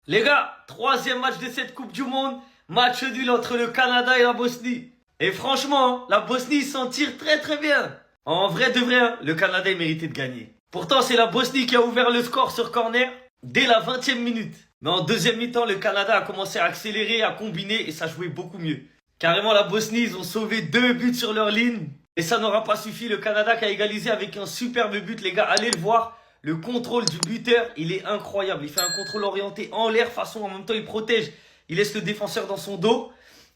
Les gars, troisième match de cette Coupe du Monde, match nul entre le Canada et la Bosnie. Et franchement, la Bosnie s'en tire très très bien. En vrai de vrai, le Canada il méritait de gagner. Pourtant, c'est la Bosnie qui a ouvert le score sur corner dès la 20e minute. Mais en deuxième mi-temps, le Canada a commencé à accélérer, à combiner et ça jouait beaucoup mieux. Carrément, la Bosnie, ils ont sauvé 2 buts sur leur ligne. Et ça n'aura pas suffi, le Canada qui a égalisé avec un superbe but. Les gars, allez le voir. Le contrôle du buteur, il est incroyable. Il fait un contrôle orienté en l'air, façon en même temps il protège. Il laisse le défenseur dans son dos.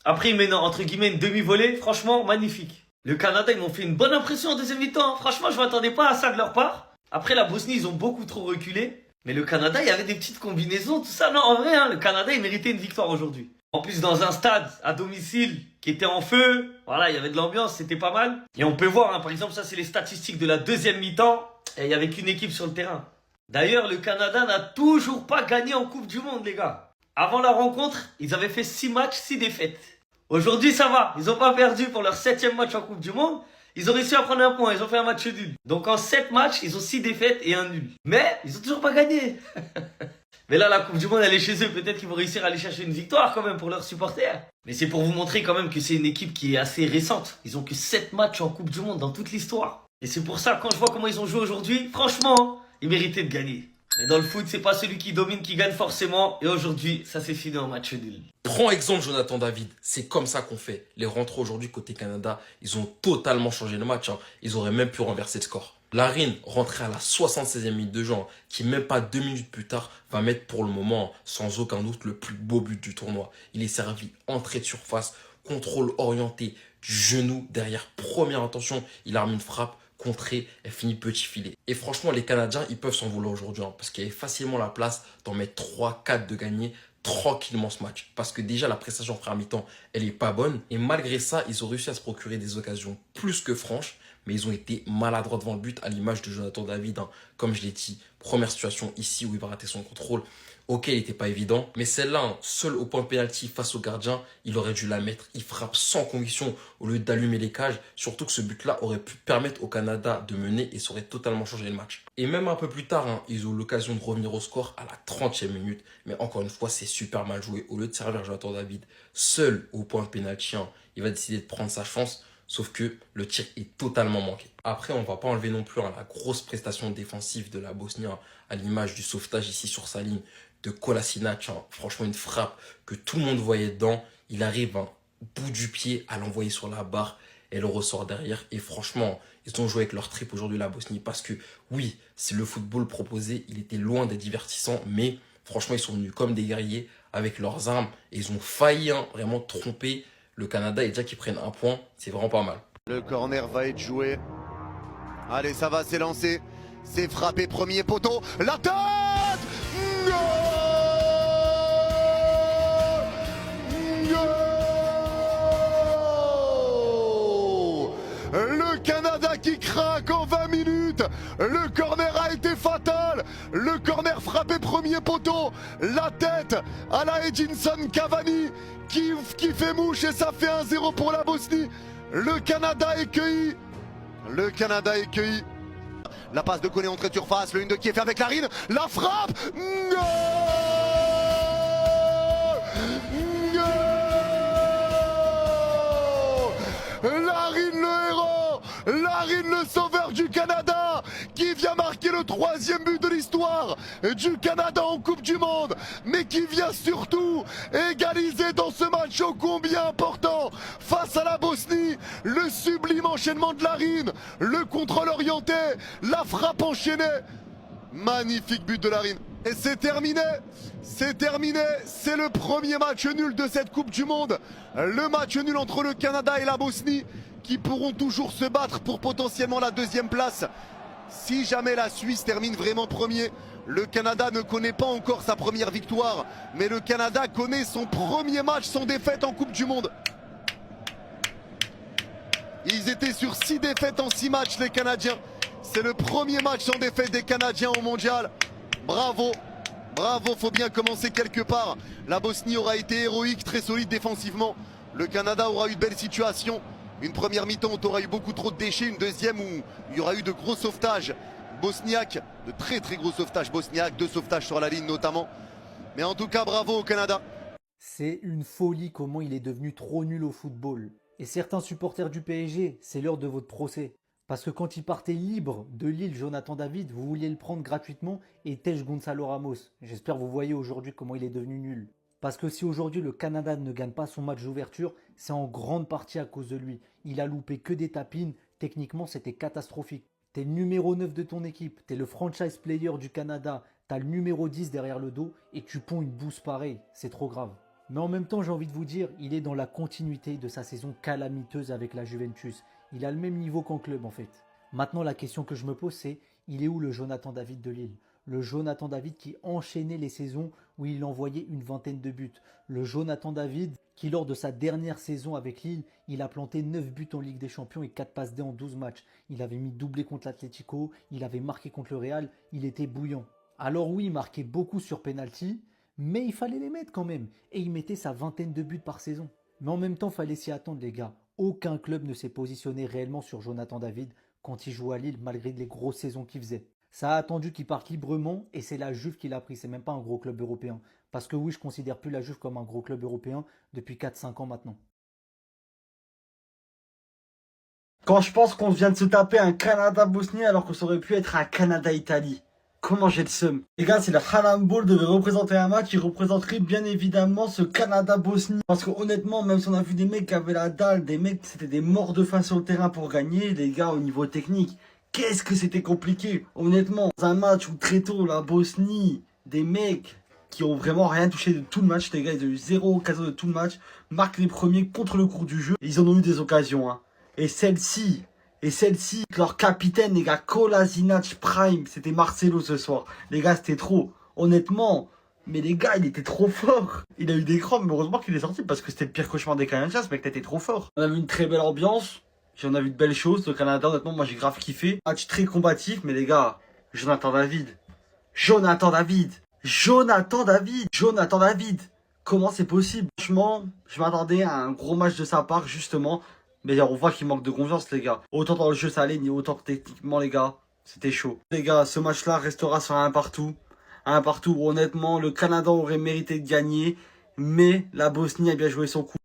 Après il met entre guillemets une demi-volée. Franchement, magnifique. Le Canada, ils m'ont fait une bonne impression en deuxième mi-temps. Franchement, je m'attendais pas à ça de leur part. Après la Bosnie, ils ont beaucoup trop reculé. Mais le Canada, il y avait des petites combinaisons, tout ça. Non, en vrai, hein, le Canada, il méritait une victoire aujourd'hui. En plus, dans un stade à domicile qui était en feu. Voilà, il y avait de l'ambiance, c'était pas mal. Et on peut voir, hein, par exemple, ça c'est les statistiques de la deuxième mi-temps. Et il n'y avait qu'une équipe sur le terrain. D'ailleurs, le Canada n'a toujours pas gagné en Coupe du Monde, les gars. Avant la rencontre, ils avaient fait 6 matchs, 6 défaites. Aujourd'hui, ça va. Ils n'ont pas perdu pour leur 7e match en Coupe du Monde. Ils ont réussi à prendre un point. Ils ont fait un match nul. Donc en 7 matchs, ils ont 6 défaites et un nul. Mais ils n'ont toujours pas gagné. Mais là, la Coupe du Monde, elle est chez eux. Peut-être qu'ils vont réussir à aller chercher une victoire quand même pour leurs supporters. Mais c'est pour vous montrer quand même que c'est une équipe qui est assez récente. Ils ont que 7 matchs en Coupe du Monde dans toute l'histoire. Et c'est pour ça, quand je vois comment ils ont joué aujourd'hui, franchement, ils méritaient de gagner. Mais dans le foot, c'est pas celui qui domine qui gagne forcément. Et aujourd'hui, ça s'est fini en match nul. Prends exemple Jonathan David, c'est comme ça qu'on fait. Les rentrants aujourd'hui côté Canada, ils ont totalement changé le match. Ils auraient même pu renverser le score. Larin, rentré à la 76e minute de jeu, qui même pas 2 minutes plus tard va mettre pour le moment, sans aucun doute, le plus beau but du tournoi. Il est servi entrée de surface, contrôle orienté, du genou derrière, première intention, il a remis une frappe, contrée, elle finit petit filet. Et franchement, les Canadiens, ils peuvent s'en vouloir aujourd'hui, parce qu'il y avait facilement la place d'en mettre 3-4 de gagner tranquillement ce match. Parce que déjà, la prestation en première mi-temps, elle est pas bonne. Et malgré ça, ils ont réussi à se procurer des occasions plus que franches. Mais ils ont été maladroits devant le but, à l'image de Jonathan David. Comme je l'ai dit, première situation ici où il va rater son contrôle. Ok, il n'était pas évident. Mais celle-là, seul au point pénalty face au gardien, il aurait dû la mettre. Il frappe sans conviction au lieu d'allumer les cages. Surtout que ce but-là aurait pu permettre au Canada de mener et ça aurait totalement changé le match. Et même un peu plus tard, ils ont l'occasion de revenir au score à la 30e minute. Mais encore une fois, c'est super mal joué. Au lieu de servir Jonathan David seul au point pénalty, il va décider de prendre sa chance. Sauf que le tir est totalement manqué. Après, on ne va pas enlever non plus la grosse prestation défensive de la Bosnie, à l'image du sauvetage ici sur sa ligne de Kolasinac. Franchement, une frappe que tout le monde voyait dedans. Il arrive bout du pied à l'envoyer sur la barre. Elle ressort derrière. Et franchement, ils ont joué avec leur trip aujourd'hui, la Bosnie. Parce que oui, c'est le football proposé. Il était loin d'être divertissant. Mais franchement, ils sont venus comme des guerriers avec leurs armes. Et ils ont failli vraiment tromper le Canada. Et déjà qu'ils prennent un point, c'est vraiment pas mal. Le corner va être joué. Allez, ça va s'élancer. C'est frappé, premier poteau. La tête! Goal! Goal! Le Canada qui craque en 20 minutes. Le corner a été fatal. Le corner frappé, premier poteau. La tête à la Edinson Cavani qui fait mouche et ça fait 1-0 pour la Bosnie. Le Canada est cueilli. Le Canada est cueilli. La passe de Koné entrée de surface, le 1-2 qui est fait avec Larin. La frappe. Goal! Goal! Larin le héros. Larin le sauveur du Canada qui vient marquer le 3e but de l'histoire du Canada en Coupe du Monde, mais qui vient surtout égaliser dans ce match ô combien important face à la Bosnie. Le sublime enchaînement de Larin, le contrôle orienté, la frappe enchaînée. Magnifique but de Larin. Et c'est terminé, c'est terminé, c'est le premier match nul de cette Coupe du Monde. Le match nul entre le Canada et la Bosnie qui pourront toujours se battre pour potentiellement la 2e place. Si jamais la Suisse termine vraiment premier, le Canada ne connaît pas encore sa première victoire, mais le Canada connaît son premier match sans défaite en Coupe du Monde. Ils étaient sur 6 défaites en 6 matchs, les Canadiens. C'est le premier match sans défaite des Canadiens au mondial. Bravo, bravo, faut bien commencer quelque part. La Bosnie aura été héroïque, très solide défensivement. Le Canada aura eu de belles situations. Une première mi-temps où tu auras eu beaucoup trop de déchets, une deuxième où il y aura eu de gros sauvetages bosniaques, de très très gros sauvetages bosniaques, 2 sauvetages sur la ligne notamment. Mais en tout cas, bravo au Canada. C'est une folie comment il est devenu trop nul au football. Et certains supporters du PSG, c'est l'heure de votre procès. Parce que quand il partait libre de Lille, Jonathan David, vous vouliez le prendre gratuitement et Tej Gonzalo Ramos. J'espère que vous voyez aujourd'hui comment il est devenu nul. Parce que si aujourd'hui le Canada ne gagne pas son match d'ouverture, c'est en grande partie à cause de lui. Il a loupé que des tapines, techniquement c'était catastrophique. T'es le numéro 9 de ton équipe, t'es le franchise player du Canada, t'as le numéro 10 derrière le dos et tu ponds une bouse pareille, c'est trop grave. Mais en même temps, j'ai envie de vous dire, il est dans la continuité de sa saison calamiteuse avec la Juventus. Il a le même niveau qu'en club en fait. Maintenant, la question que je me pose, c'est il est où le Jonathan David de Lille? Le Jonathan David qui enchaînait les saisons où il envoyait une vingtaine de buts. Le Jonathan David qui, lors de sa dernière saison avec Lille, il a planté 9 buts en Ligue des Champions et 4 passes D en 12 matchs. Il avait mis doublé contre l'Atlético, il avait marqué contre le Real, il était bouillant. Alors oui, il marquait beaucoup sur penalty, mais il fallait les mettre quand même. Et il mettait sa vingtaine de buts par saison. Mais en même temps, il fallait s'y attendre les gars. Aucun club ne s'est positionné réellement sur Jonathan David quand il jouait à Lille malgré les grosses saisons qu'il faisait. Ça a attendu qu'il parte librement et c'est la Juve qui l'a pris, c'est même pas un gros club européen. Parce que oui, je considère plus la Juve comme un gros club européen depuis 4-5 ans maintenant. Quand je pense qu'on vient de se taper un Canada-Bosnie alors que ça aurait pu être un Canada-Italie. Comment j'ai le seum. Les gars, si le Hallam Ball devait représenter un match, il représenterait bien évidemment ce Canada-Bosnie. Parce que honnêtement, même si on a vu des mecs qui avaient la dalle, des mecs c'était des morts de faim sur le terrain pour gagner, les gars, au niveau technique, qu'est-ce que c'était compliqué. Honnêtement, dans un match où très tôt, la Bosnie, des mecs qui ont vraiment rien touché de tout le match, les gars, ils ont eu 0 occasion de tout le match, marquent les premiers contre le cours du jeu. Ils en ont eu des occasions, hein. Et celle-ci, leur capitaine, les gars, Kolasinac Prime, c'était Marcelo ce soir. Les gars, c'était trop. Honnêtement, mais les gars, il était trop fort. Il a eu des crampes, mais heureusement qu'il est sorti parce que c'était le pire cauchemar des Canadiens, ce mec était trop fort. On a vu une très belle ambiance. On a vu de belles choses. Le Canada, honnêtement, moi j'ai grave kiffé. Match très combatif, mais les gars, Jonathan David. Comment c'est possible? Franchement, je m'attendais à un gros match de sa part, justement. Mais on voit qu'il manque de confiance, les gars. Autant dans le jeu, ça allait, ni autant que techniquement, les gars, c'était chaud. Les gars, ce match-là restera sur un partout. Un partout où, honnêtement, le Canada aurait mérité de gagner. Mais la Bosnie a bien joué son coup.